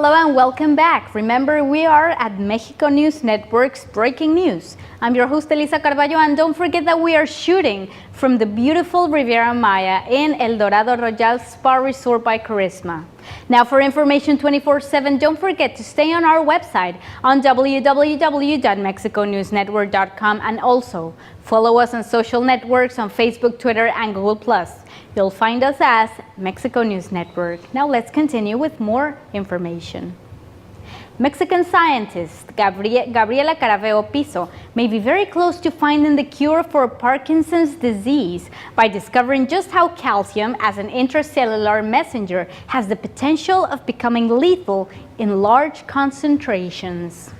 Hello and welcome back. Remember, we are at Mexico News Network's Breaking News. I'm your host, Elisa Carballo, and don't forget that we are shooting from the beautiful Riviera Maya in El Dorado Royal Spa Resort by Charisma. Now, for information 24/7, don't forget to stay on our website on www.mexiconewsnetwork.com and also follow us on social networks on Facebook, Twitter, and Google+. You'll find us as Mexico News Network. Now let's continue with more information. Mexican scientist Gabriela Caraveo Piso may be very close to finding the cure for Parkinson's disease by discovering just how calcium as an intracellular messenger has the potential of becoming lethal in large concentrations.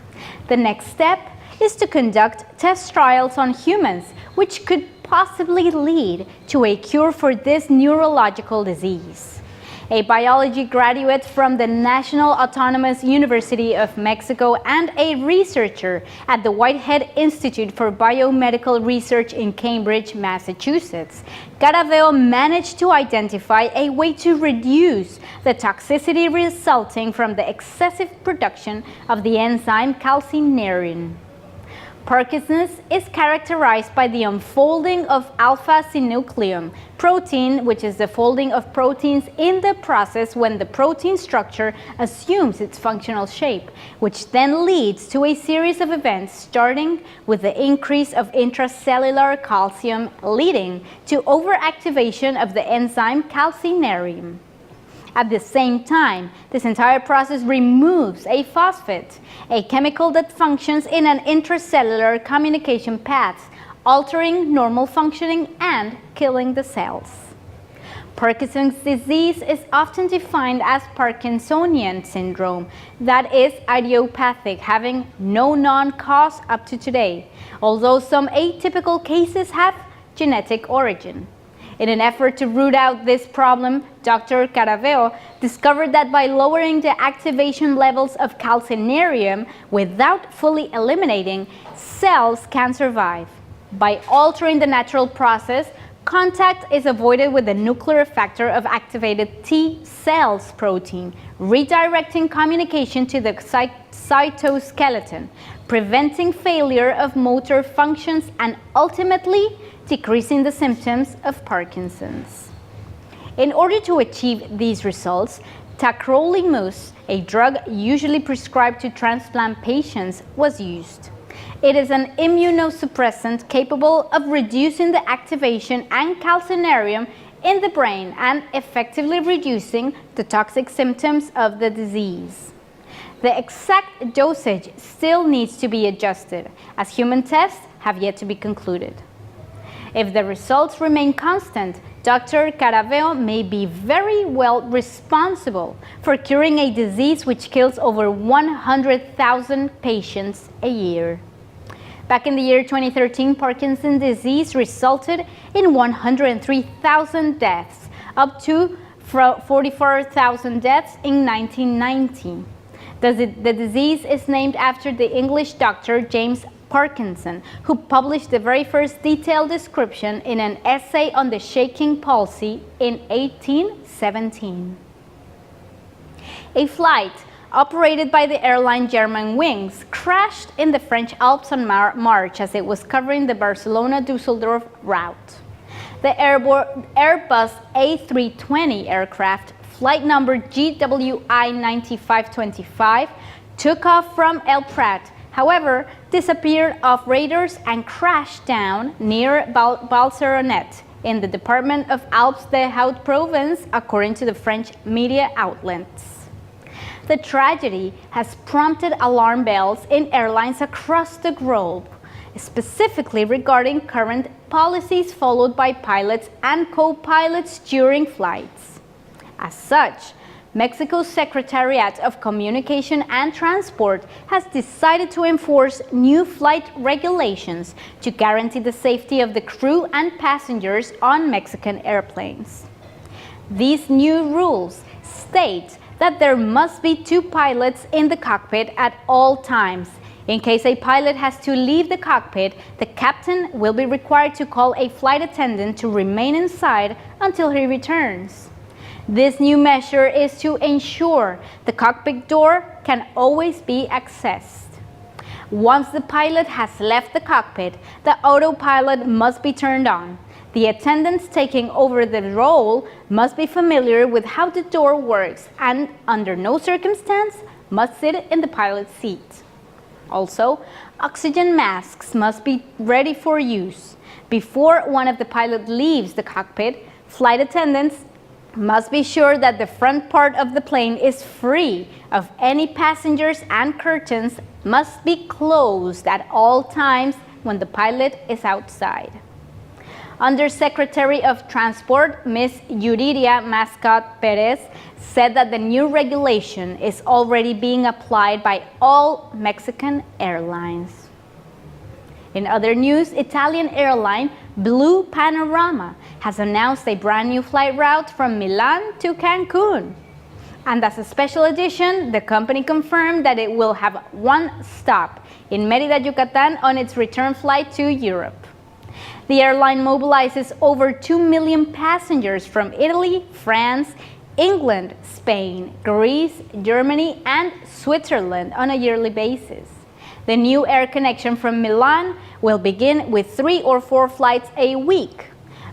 The next step is to conduct test trials on humans, which could possibly lead to a cure for this neurological disease. A biology graduate from the National Autonomous University of Mexico and a researcher at the Whitehead Institute for Biomedical Research in Cambridge, Massachusetts, Caraveo managed to identify a way to reduce the toxicity resulting from the excessive production of the enzyme calcineurin. Parkinson's is characterized by the unfolding of alpha-synuclein protein, which is the folding of proteins in the process when the protein structure assumes its functional shape, which then leads to a series of events starting with the increase of intracellular calcium leading to overactivation of the enzyme calcineurin. At the same time, this entire process removes a phosphate, a chemical that functions in an intracellular communication path, altering normal functioning and killing the cells. Parkinson's disease is often defined as Parkinsonian syndrome, that is idiopathic, having no known cause up to today, although some atypical cases have genetic origin. In an effort to root out this problem, Dr. Caraveo discovered that by lowering the activation levels of calcineurin without fully eliminating, cells can survive. By altering the natural process, contact is avoided with the nuclear factor of activated T cells protein, redirecting communication to the cytoskeleton, preventing failure of motor functions and ultimately decreasing the symptoms of Parkinson's. In order to achieve these results, tacrolimus, a drug usually prescribed to transplant patients, was used. It is an immunosuppressant capable of reducing the activation and calcineurin in the brain and effectively reducing the toxic symptoms of the disease. The exact dosage still needs to be adjusted, as human tests have yet to be concluded. If the results remain constant, Dr. Caraveo may be very well responsible for curing a disease which kills over 100,000 patients a year. Back in the year 2013, Parkinson's disease resulted in 103,000 deaths, up to 44,000 deaths in 1990. The disease is named after the English doctor James Parkinson, who published the very first detailed description in an essay on the shaking palsy in 1817. A flight operated by the airline Germanwings crashed in the French Alps on March as it was covering the Barcelona-Dusseldorf route. The Airbus A320 aircraft, flight number GWI 9525, took off from El Prat, however, disappeared off radars and crashed down near Balsaronet in the department of Alpes-de-Haute Provence, according to the French media outlets. The tragedy has prompted alarm bells in airlines across the globe, specifically regarding current policies followed by pilots and co-pilots during flights. As such, Mexico's Secretariat of Communication and Transport has decided to enforce new flight regulations to guarantee the safety of the crew and passengers on Mexican airplanes. These new rules state that there must be 2 pilots in the cockpit at all times. In case a pilot has to leave the cockpit, the captain will be required to call a flight attendant to remain inside until he returns. This new measure is to ensure the cockpit door can always be accessed. Once the pilot has left the cockpit, the autopilot must be turned on. The attendants taking over the role must be familiar with how the door works and, under no circumstance, must sit in the pilot's seat. Also, oxygen masks must be ready for use. Before one of the pilots leaves the cockpit, flight attendants must be sure that the front part of the plane is free of any passengers and curtains must be closed at all times when the pilot is outside. Undersecretary of Transport, Ms. Yuridia Mascot Perez, said that the new regulation is already being applied by all Mexican airlines. In other news, Italian airline Blue Panorama has announced a brand new flight route from Milan to Cancun. And as a special edition, the company confirmed that it will have one stop in Mérida, Yucatan on its return flight to Europe. The airline mobilizes over 2 million passengers from Italy, France, England, Spain, Greece, Germany, and Switzerland on a yearly basis. The new air connection from Milan will begin with 3 or 4 flights a week.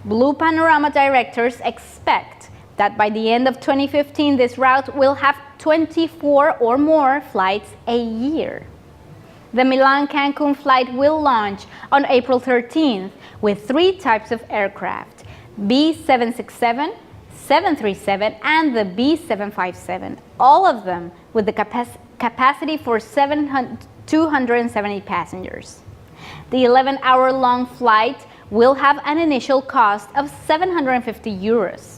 Blue Panorama directors expect that by the end of 2015, this route will have 24 or more flights a year. The Milan-Cancun flight will launch on April 13th with 3 types of aircraft, B767, 737, and the B757, all of them with the capacity for 270 passengers. The 11-hour-long flight will have an initial cost of 750 euros.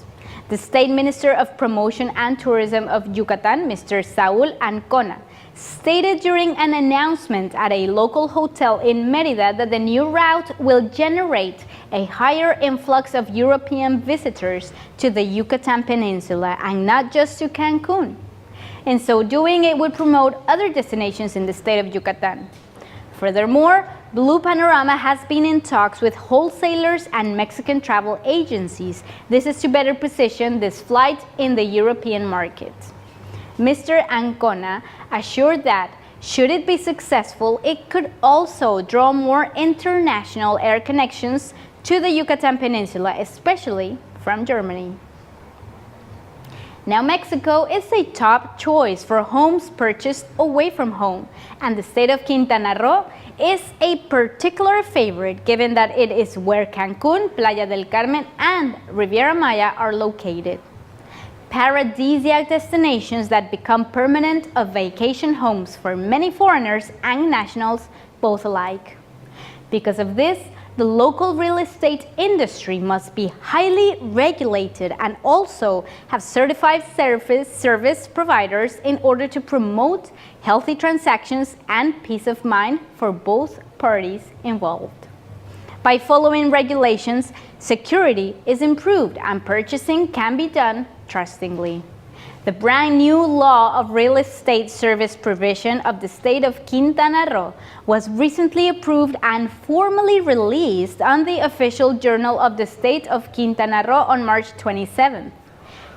The State Minister of Promotion and Tourism of Yucatan, Mr. Saúl Ancona, stated during an announcement at a local hotel in Mérida that the new route will generate a higher influx of European visitors to the Yucatan Peninsula and not just to Cancun. In so doing, it would promote other destinations in the state of Yucatan. Furthermore, Blue Panorama has been in talks with wholesalers and Mexican travel agencies. This is to better position this flight in the European market. Mr. Ancona assured that, should it be successful, it could also draw more international air connections to the Yucatan Peninsula, especially from Germany. Now, Mexico is a top choice for homes purchased away from home, and the state of Quintana Roo is a particular favorite given that it is where Cancun, Playa del Carmen, and Riviera Maya are located. Paradisiac destinations that become permanent vacation homes for many foreigners and nationals both alike. Because of this, the local real estate industry must be highly regulated and also have certified service providers in order to promote healthy transactions and peace of mind for both parties involved. By following regulations, security is improved and purchasing can be done trustingly. The brand new law of real estate service provision of the state of Quintana Roo was recently approved and formally released on the official journal of the state of Quintana Roo on March 27th.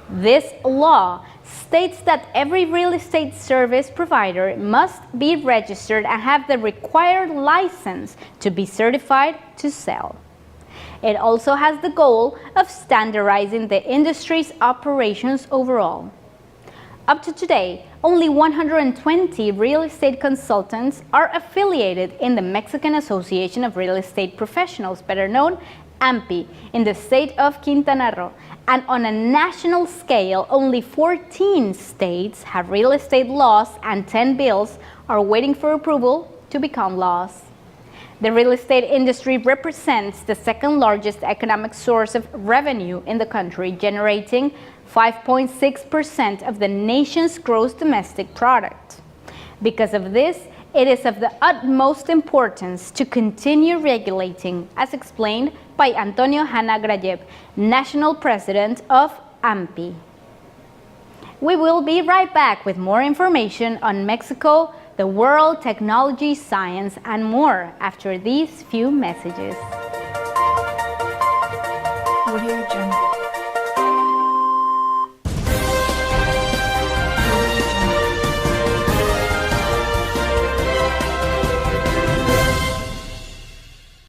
This law states that every real estate service provider must be registered and have the required license to be certified to sell. It also has the goal of standardizing the industry's operations overall. Up to today, only 120 real estate consultants are affiliated in the Mexican Association of Real Estate Professionals, better known AMPI, in the state of Quintana Roo. And on a national scale, only 14 states have real estate laws and 10 bills are waiting for approval to become laws. The real estate industry represents the second largest economic source of revenue in the country, generating 5.6% of the nation's gross domestic product. Because of this, it is of the utmost importance to continue regulating, as explained by Antonio Hanna Grayeb, National President of AMPI. We will be right back with more information on Mexico, the world, technology, science, and more after these few messages. Audio Jungle.